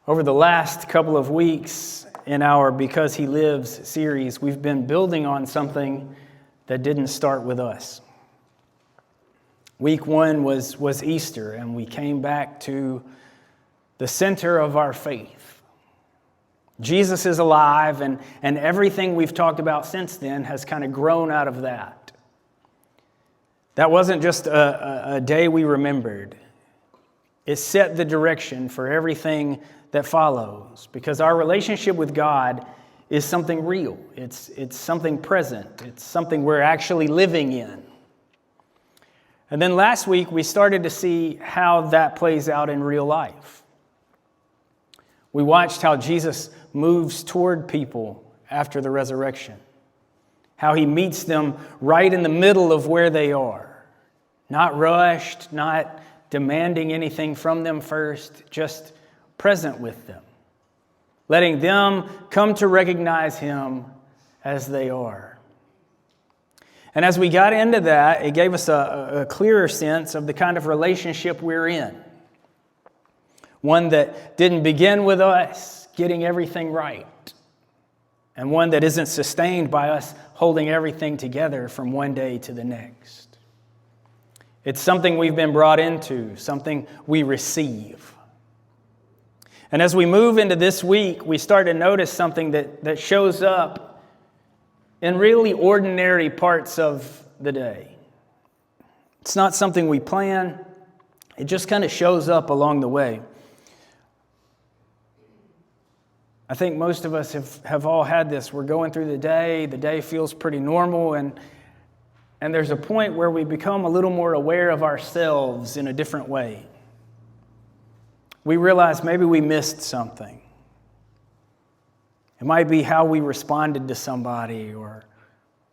Over the last couple of weeks in our Because He Lives series, we've been building on something that didn't start with us. Week one was Easter, and we came back to the center of our faith. Jesus is alive, and everything we've talked about since then has kind of grown out of that. That wasn't just a day we remembered. It set the direction for everything that follows, because our relationship with God is something real. It's something present. It's something we're actually living in. And then last week, we started to see how that plays out in real life. We watched how Jesus moves toward people after the resurrection, how he meets them right in the middle of where they are, not rushed, not demanding anything from them first, just present with them, letting them come to recognize him as they are. And as we got into that, it gave us a clearer sense of the kind of relationship we're in. One that didn't begin with us getting everything right, and one that isn't sustained by us holding everything together from one day to the next. It's something we've been brought into, something we receive. And as we move into this week, we start to notice something that shows up in really ordinary parts of the day. It's not something we plan. It just kind of shows up along the way. I think most of us have all had this. We're going through the day feels pretty normal, and there's a point where we become a little more aware of ourselves in a different way. We realize maybe we missed something. It might be how we responded to somebody, or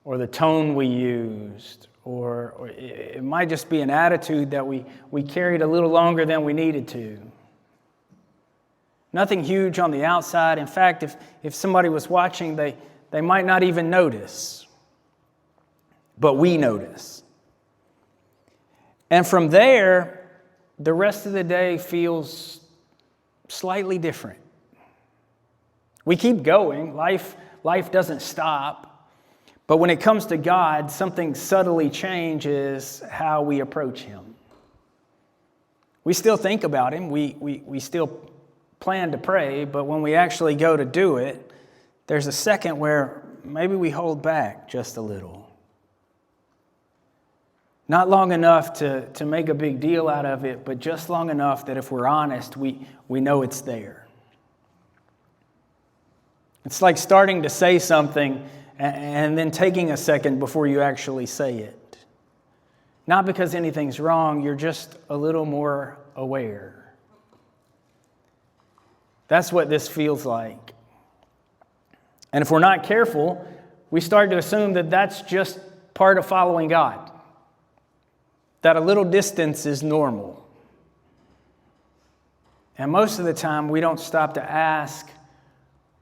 the tone we used, or it might just be an attitude that we carried a little longer than we needed to. Nothing huge on the outside. In fact, if somebody was watching, they might not even notice. But we notice. And from there, the rest of the day feels slightly different. We keep going. Life doesn't stop. But when it comes to God, something subtly changes how we approach him. We still think about him. We still plan to pray, but when we actually go to do it, there's a second where maybe we hold back just a little. Not long enough to make a big deal out of it, but just long enough that if we're honest, we know it's there. It's like starting to say something and then taking a second before you actually say it. Not because anything's wrong, you're just a little more aware. That's what this feels like. And if we're not careful, we start to assume that that's just part of following God. That a little distance is normal. And most of the time, we don't stop to ask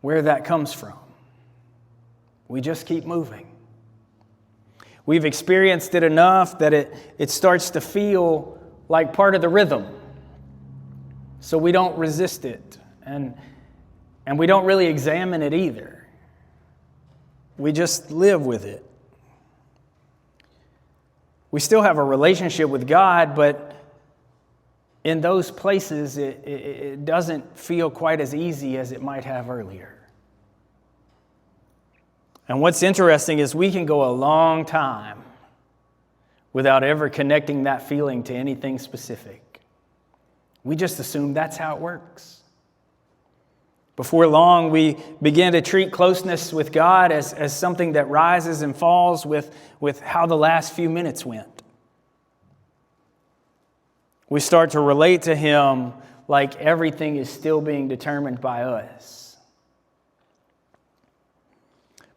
where that comes from. We just keep moving. We've experienced it enough that it starts to feel like part of the rhythm. So we don't resist it. And we don't really examine it either. We just live with it. We still have a relationship with God, but in those places, it doesn't feel quite as easy as it might have earlier. And what's interesting is we can go a long time without ever connecting that feeling to anything specific. We just assume that's how it works. Before long, we begin to treat closeness with God as something that rises and falls with how the last few minutes went. We start to relate to him like everything is still being determined by us.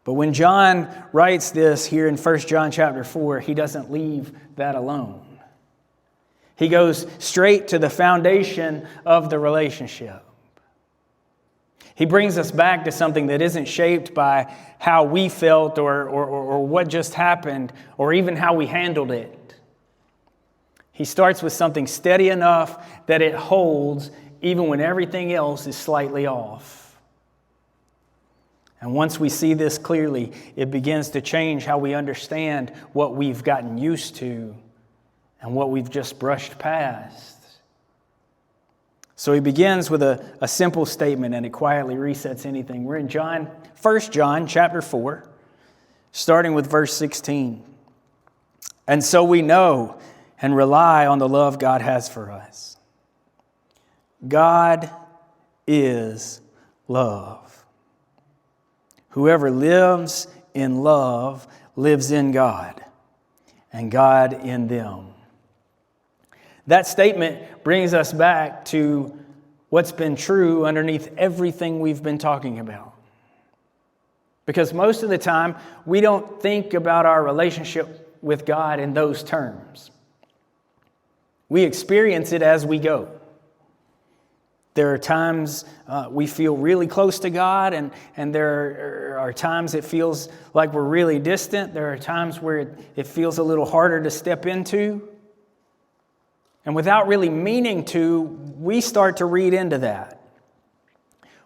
But when John writes this here in 1 John chapter 4, he doesn't leave that alone. He goes straight to the foundation of the relationship. He brings us back to something that isn't shaped by how we felt or what just happened or even how we handled it. He starts with something steady enough that it holds even when everything else is slightly off. And once we see this clearly, it begins to change how we understand what we've gotten used to and what we've just brushed past. So he begins with a simple statement, and it quietly resets anything. We're in 1 John chapter 4, starting with verse 16. And so we know and rely on the love God has for us. God is love. Whoever lives in love lives in God, and God in them. That statement brings us back to what's been true underneath everything we've been talking about. Because most of the time, we don't think about our relationship with God in those terms. We experience it as we go. There are times we feel really close to God, and there are times it feels like we're really distant. There are times where it feels a little harder to step into. And without really meaning to, we start to read into that.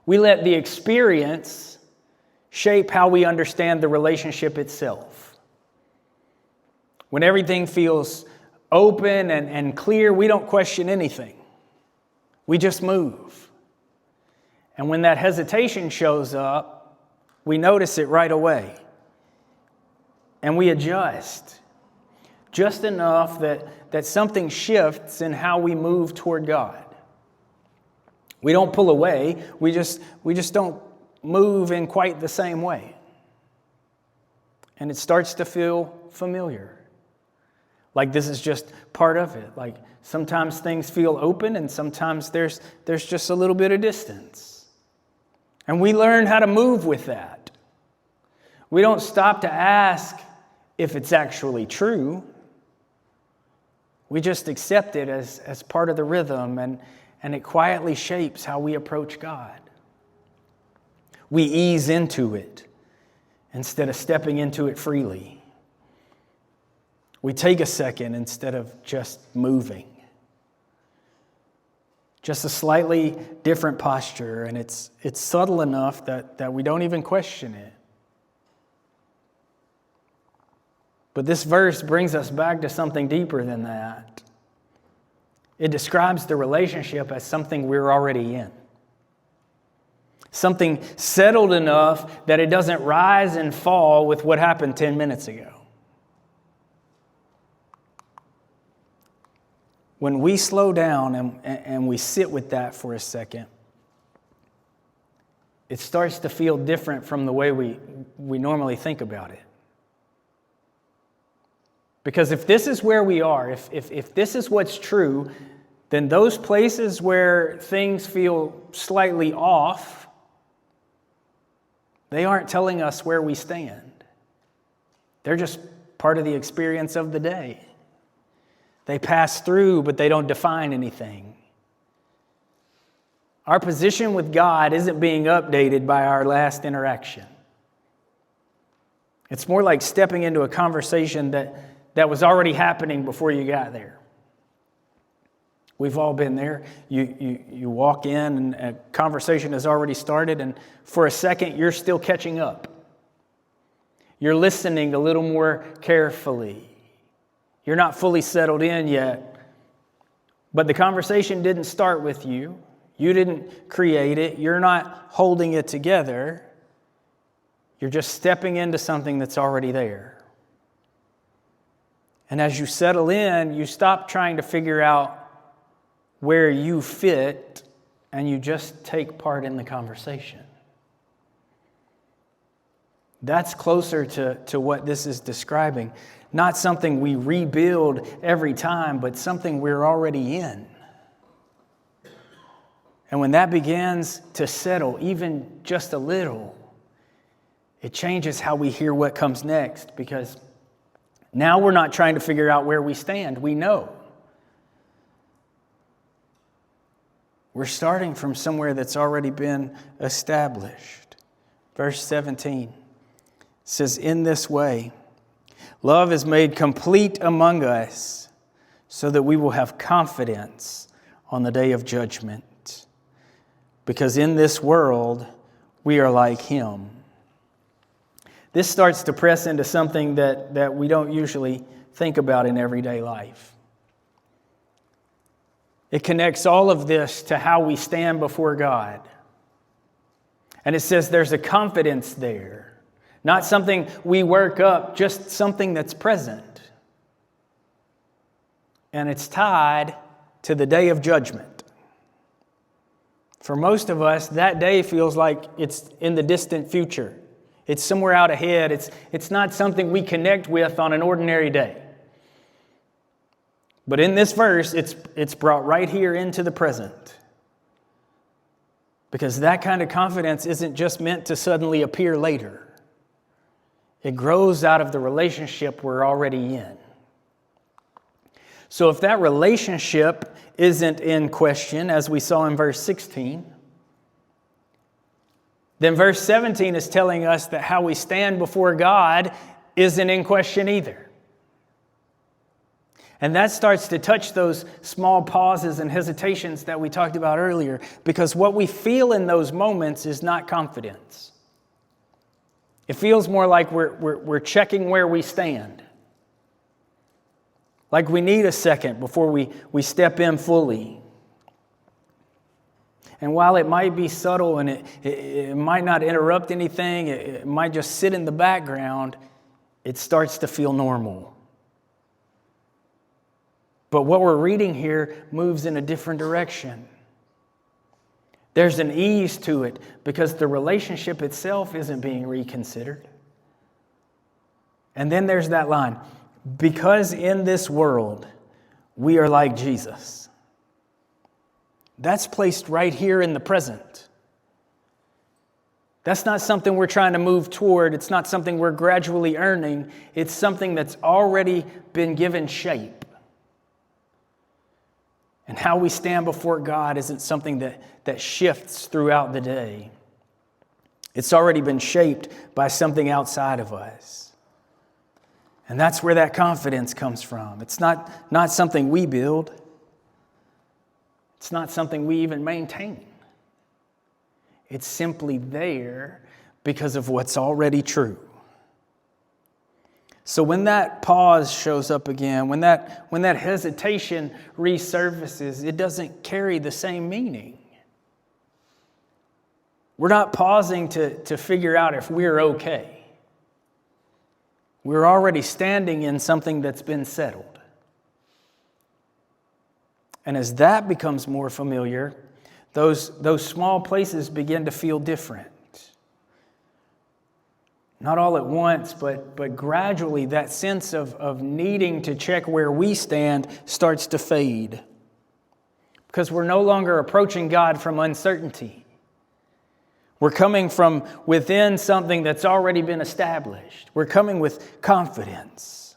We let the experience shape how we understand the relationship itself. When everything feels open and clear, we don't question anything. We just move. And when that hesitation shows up, we notice it right away. And we adjust. Just enough that something shifts in how we move toward God. We don't pull away. We just don't move in quite the same way. And it starts to feel familiar. Like this is just part of it. Like sometimes things feel open and sometimes there's just a little bit of distance. And we learn how to move with that. We don't stop to ask if it's actually true. We just accept it as part of the rhythm, and it quietly shapes how we approach God. We ease into it instead of stepping into it freely. We take a second instead of just moving. Just a slightly different posture, and it's subtle enough that we don't even question it. But this verse brings us back to something deeper than that. It describes the relationship as something we're already in. Something settled enough that it doesn't rise and fall with what happened 10 minutes ago. When we slow down and we sit with that for a second, it starts to feel different from the way we normally think about it. Because if this is where we are, if this is what's true, then those places where things feel slightly off, they aren't telling us where we stand. They're just part of the experience of the day. They pass through, but they don't define anything. Our position with God isn't being updated by our last interaction. It's more like stepping into a conversation that was already happening before you got there. We've all been there. You walk in and a conversation has already started, and for a second you're still catching up. You're listening a little more carefully. You're not fully settled in yet, but the conversation didn't start with you. You didn't create it. You're not holding it together. You're just stepping into something that's already there. And as you settle in, you stop trying to figure out where you fit, and you just take part in the conversation. That's closer to what this is describing. Not something we rebuild every time, but something we're already in. And when that begins to settle, even just a little, it changes how we hear what comes next, because now we're not trying to figure out where we stand. We know. We're starting from somewhere that's already been established. Verse 17 says, "In this way, love is made complete among us, so that we will have confidence on the day of judgment. because in this world, we are like Him. This starts to press into something that we don't usually think about in everyday life. It connects all of this to how we stand before God. And it says there's a confidence there. Not something we work up, just something that's present. And it's tied to the day of judgment. For most of us, that day feels like it's in the distant future. It's somewhere out ahead. It's not something we connect with on an ordinary day. But in this verse, it's brought right here into the present. Because that kind of confidence isn't just meant to suddenly appear later. It grows out of the relationship we're already in. So if that relationship isn't in question, as we saw in verse 16, then verse 17 is telling us that how we stand before God isn't in question either. And that starts to touch those small pauses and hesitations that we talked about earlier, because what we feel in those moments is not confidence. It feels more like we're checking where we stand. Like we need a second before we step in fully. And while it might be subtle and it might not interrupt anything, it might just sit in the background, it starts to feel normal. But what we're reading here moves in a different direction. There's an ease to it because the relationship itself isn't being reconsidered. And then there's that line, because in this world we are like Jesus. That's placed right here in the present. That's not something we're trying to move toward. It's not something we're gradually earning. It's something that's already been given shape. And how we stand before God isn't something that shifts throughout the day. It's already been shaped by something outside of us. And that's where that confidence comes from. It's not something we build. It's not something we even maintain. It's simply there because of what's already true. So when that pause shows up again, when that hesitation resurfaces, it doesn't carry the same meaning. We're not pausing to figure out if we're okay. We're already standing in something that's been settled. And as that becomes more familiar, those small places begin to feel different. Not all at once, but gradually that sense of needing to check where we stand starts to fade. Because we're no longer approaching God from uncertainty. We're coming from within something that's already been established. We're coming with confidence.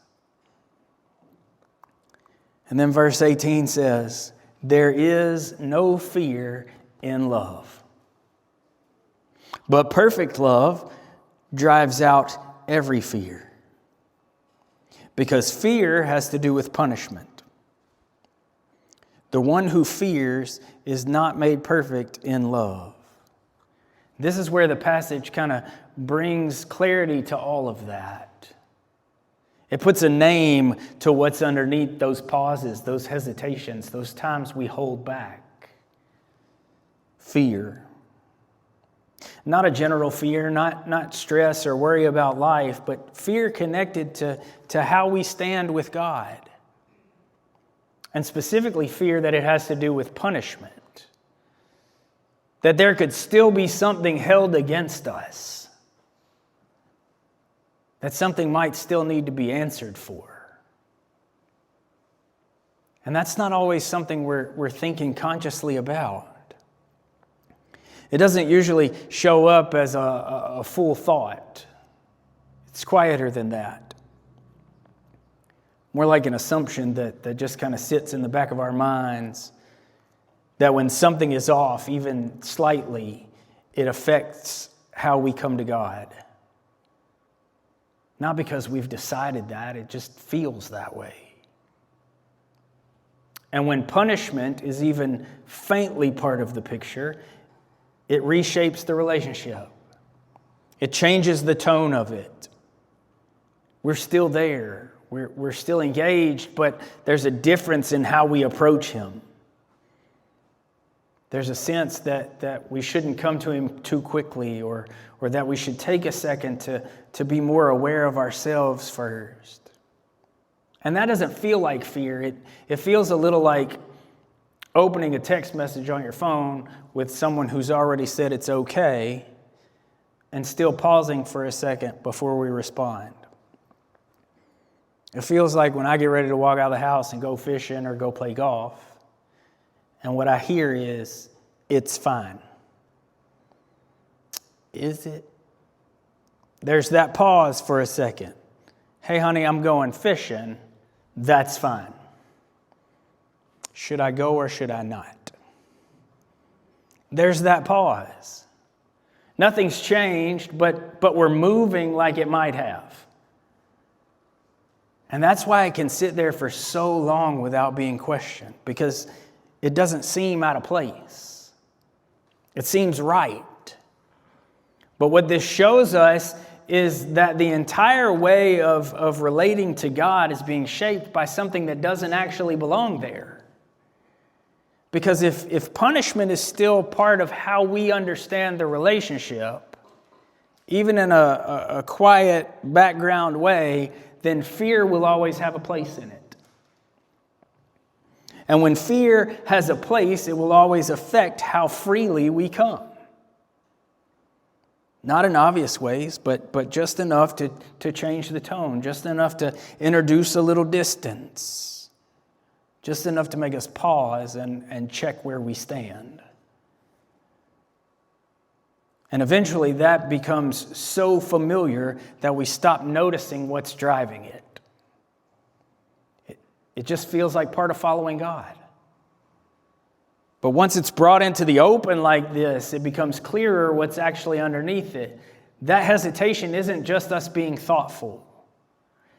And then verse 18 says, there is no fear in love. But perfect love drives out every fear. Because fear has to do with punishment. The one who fears is not made perfect in love. This is where the passage kind of brings clarity to all of that. It puts a name to what's underneath those pauses, those hesitations, those times we hold back. Fear. Not a general fear, not stress or worry about life, but fear connected to how we stand with God. And specifically fear that it has to do with punishment. That there could still be something held against us. That something might still need to be answered for. And that's not always something we're thinking consciously about. It doesn't usually show up as a full thought. It's quieter than that. More like an assumption that just kind of sits in the back of our minds. That when something is off, even slightly, it affects how we come to God. Not because we've decided that, it just feels that way. And when punishment is even faintly part of the picture, it reshapes the relationship. It changes the tone of it. We're still there. We're still engaged, but there's a difference in how we approach him. There's a sense that we shouldn't come to him too quickly, or that we should take a second to be more aware of ourselves first. And that doesn't feel like fear. It feels a little like opening a text message on your phone with someone who's already said it's okay and still pausing for a second before we respond. It feels like when I get ready to walk out of the house and go fishing or go play golf, and what I hear is, "It's fine." Is it? There's that pause for a second. "Hey, honey, I'm going fishing. That's fine. Should I go or should I not?" There's that pause. Nothing's changed, but we're moving like it might have. And that's why it can sit there for so long without being questioned, because it doesn't seem out of place. It seems right. But what this shows us is that the entire way of relating to God is being shaped by something that doesn't actually belong there. Because if punishment is still part of how we understand the relationship, even in a quiet background way, then fear will always have a place in it. And when fear has a place, it will always affect how freely we come. Not in obvious ways, but just enough to change the tone, just enough to introduce a little distance, just enough to make us pause and check where we stand. And eventually that becomes so familiar that we stop noticing what's driving it. It just feels like part of following God. But once it's brought into the open like this, it becomes clearer what's actually underneath it. That hesitation isn't just us being thoughtful.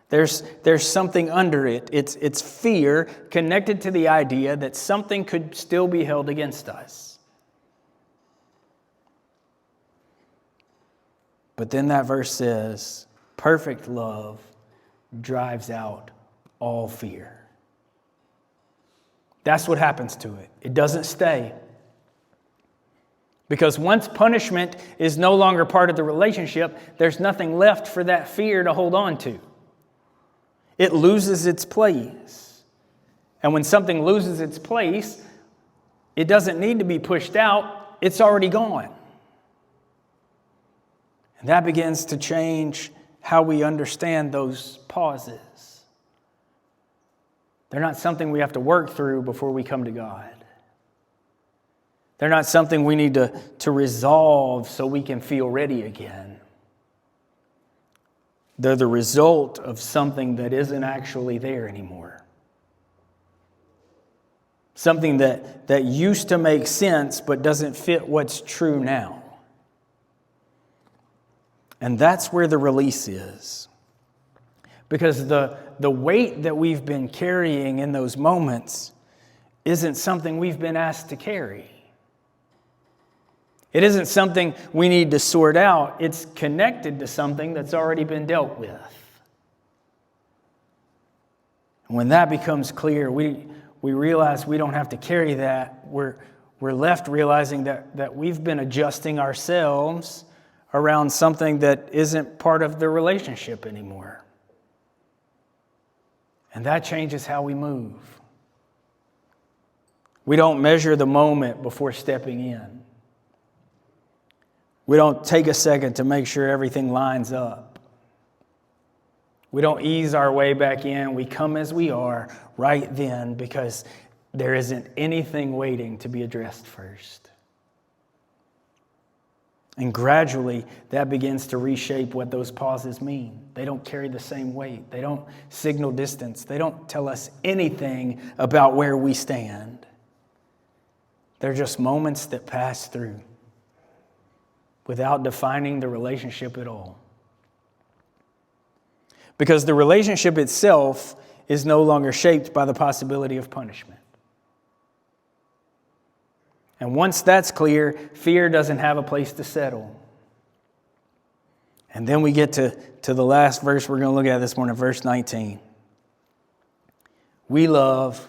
There's something under it. It's fear connected to the idea that something could still be held against us. But then that verse says, perfect love drives out all fear. That's what happens to it. It doesn't stay. Because once punishment is no longer part of the relationship, there's nothing left for that fear to hold on to. It loses its place. And when something loses its place, it doesn't need to be pushed out. It's already gone. And that begins to change how we understand those pauses. They're not something we have to work through before we come to God. They're not something we need to resolve so we can feel ready again. They're the result of something that isn't actually there anymore. Something that used to make sense but doesn't fit what's true now. And that's where the release is. Because the weight that we've been carrying in those moments isn't something we've been asked to carry. It isn't something we need to sort out. It's connected to something that's already been dealt with. And when that becomes clear, we realize we don't have to carry that. We're left realizing that we've been adjusting ourselves around something that isn't part of the relationship anymore. And that changes how we move. We don't measure the moment before stepping in. We don't take a second to make sure everything lines up. We don't ease our way back in. We come as we are right then because there isn't anything waiting to be addressed first. And gradually, that begins to reshape what those pauses mean. They don't carry the same weight. They don't signal distance. They don't tell us anything about where we stand. They're just moments that pass through without defining the relationship at all. Because the relationship itself is no longer shaped by the possibility of punishment. And once that's clear, fear doesn't have a place to settle. And then we get to the last verse we're going to look at this morning, verse 19. We love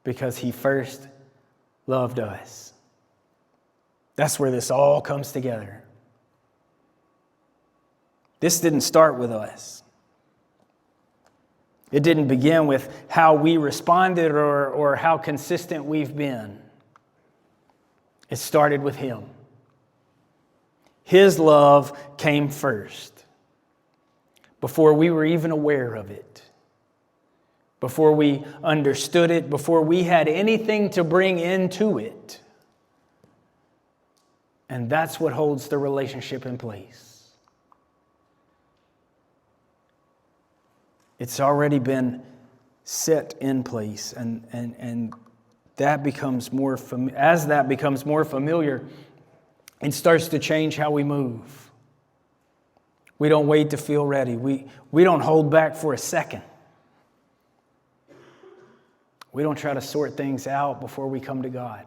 because he first loved us. That's where this all comes together. This didn't start with us. It didn't begin with how we responded or how consistent we've been. It started with him. His love came first, before we were even aware of it, before we understood it, before we had anything to bring into it. And that's what holds the relationship in place. It's already been set in place, and that becomes more as that becomes more familiar, it starts to change how we move. We don't wait to feel ready. We don't hold back for a second. We don't try to sort things out before we come to God.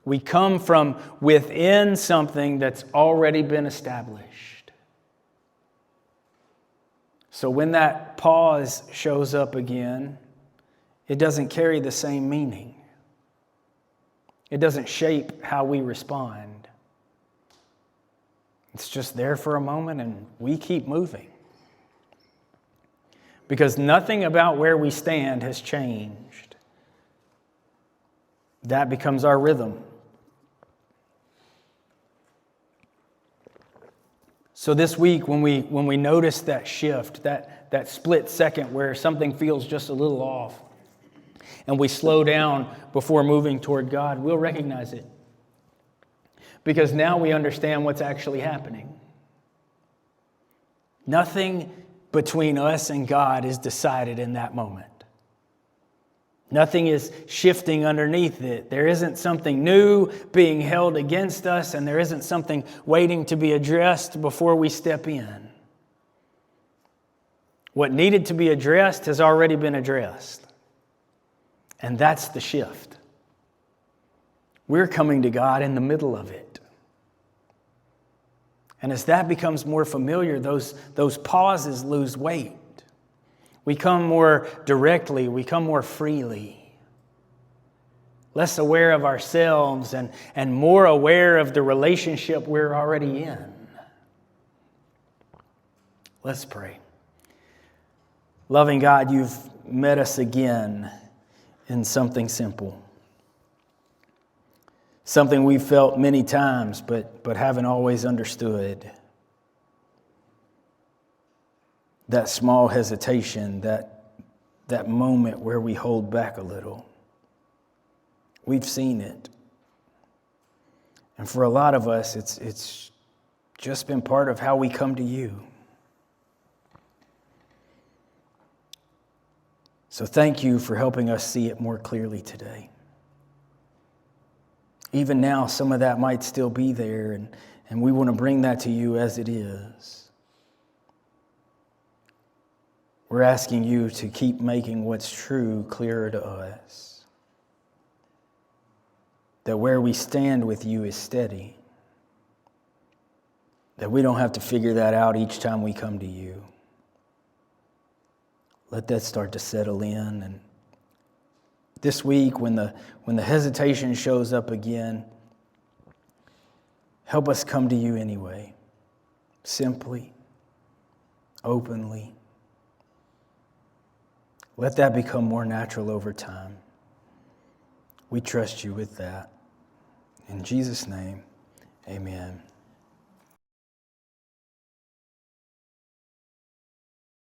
We come from within something that's already been established. So when that pause shows up again, it doesn't carry the same meaning. It doesn't shape how we respond. It's just there for a moment and we keep moving. Because nothing about where we stand has changed. That becomes our rhythm. So this week, when we notice that shift, that split second where something feels just a little off, and we slow down before moving toward God, we'll recognize it. Because now we understand what's actually happening. Nothing between us and God is decided in that moment. Nothing is shifting underneath it. There isn't something new being held against us, and there isn't something waiting to be addressed before we step in. What needed to be addressed has already been addressed. And that's the shift. We're coming to God in the middle of it. And as that becomes more familiar, those pauses lose weight. We come more directly, we come more freely. Less aware of ourselves and more aware of the relationship we're already in. Let's pray. Loving God, you've met us again in something simple. Something we've felt many times, but haven't always understood. That small hesitation, that moment where we hold back a little. We've seen it. And for a lot of us, it's just been part of how we come to you. So thank you for helping us see it more clearly today. Even now, some of that might still be there, and we want to bring that to you as it is. We're asking you to keep making what's true clearer to us. That where we stand with you is steady. That we don't have to figure that out each time we come to you. Let that start to settle in. And this week, when the hesitation shows up again, help us come to you anyway. Simply, openly. Let that become more natural over time. We trust you with that. In Jesus' name, amen.